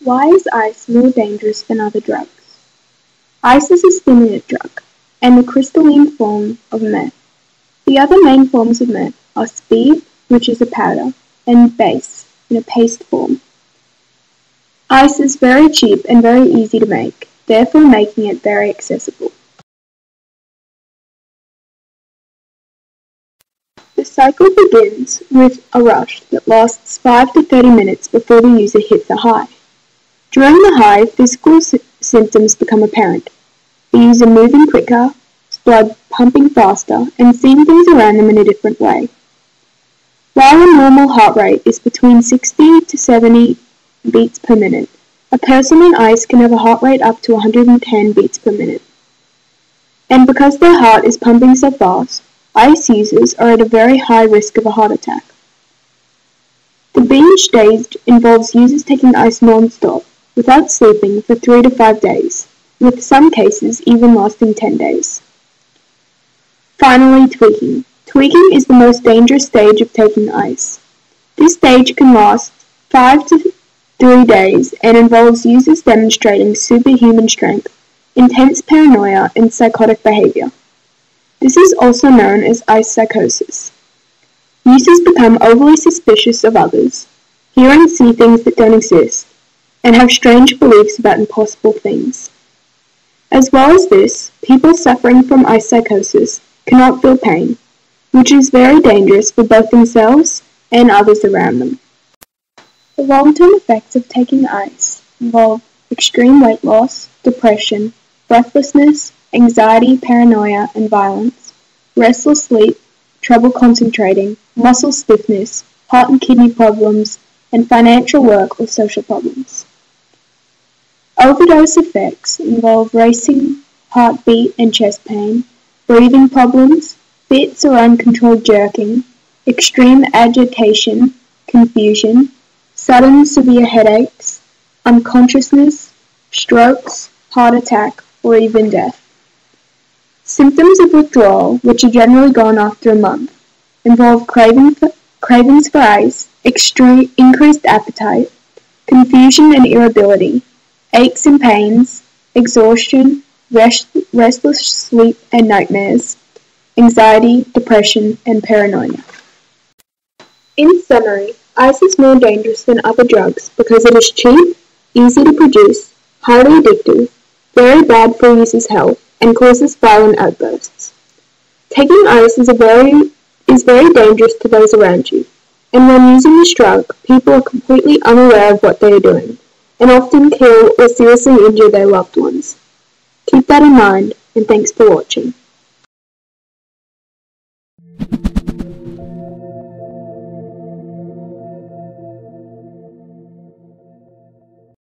Why is ice more dangerous than other drugs? Ice is a stimulant drug and the crystalline form of meth. The other main forms of meth are speed, which is a powder, and base, in a paste form. Ice is very cheap and very easy to make, therefore making it very accessible. The cycle begins with a rush that lasts 5 to 30 minutes before the user hits a high. During the high, physical symptoms become apparent. The user moving quicker, blood pumping faster, and seeing things around them in a different way. While a normal heart rate is between 60 to 70 beats per minute, a person on ice can have a heart rate up to 110 beats per minute. And because their heart is pumping so fast, ice users are at a very high risk of a heart attack. The binge stage involves users taking ice non-stop, without sleeping, for 3 to 5 days, with some cases even lasting 10 days. Finally, tweaking. Tweaking is the most dangerous stage of taking ice. This stage can last 5 to 3 days and involves users demonstrating superhuman strength, intense paranoia, and psychotic behavior. This is also known as ice psychosis. Users become overly suspicious of others, hear and see things that don't exist, and have strange beliefs about impossible things. As well as this, people suffering from ice psychosis cannot feel pain, which is very dangerous for both themselves and others around them. The long-term effects of taking ice involve extreme weight loss, depression, breathlessness, anxiety, paranoia, and violence, restless sleep, trouble concentrating, muscle stiffness, heart and kidney problems, and financial work or social problems. Overdose effects involve racing heartbeat and chest pain, breathing problems, fits or uncontrolled jerking, extreme agitation, confusion, sudden severe headaches, unconsciousness, strokes, heart attack, or even death. Symptoms of withdrawal, which are generally gone after a month, involve cravings for ice, increased appetite, confusion and irritability, aches and pains, exhaustion, restless sleep and nightmares, anxiety, depression, and paranoia. In summary, ice is more dangerous than other drugs because it is cheap, easy to produce, highly addictive, very bad for users' health, and causes violent outbursts. Taking ice is very dangerous to those around you, and when using this drug, people are completely unaware of what they are doing, and often kill or seriously injure their loved ones. Keep that in mind, and thanks for watching.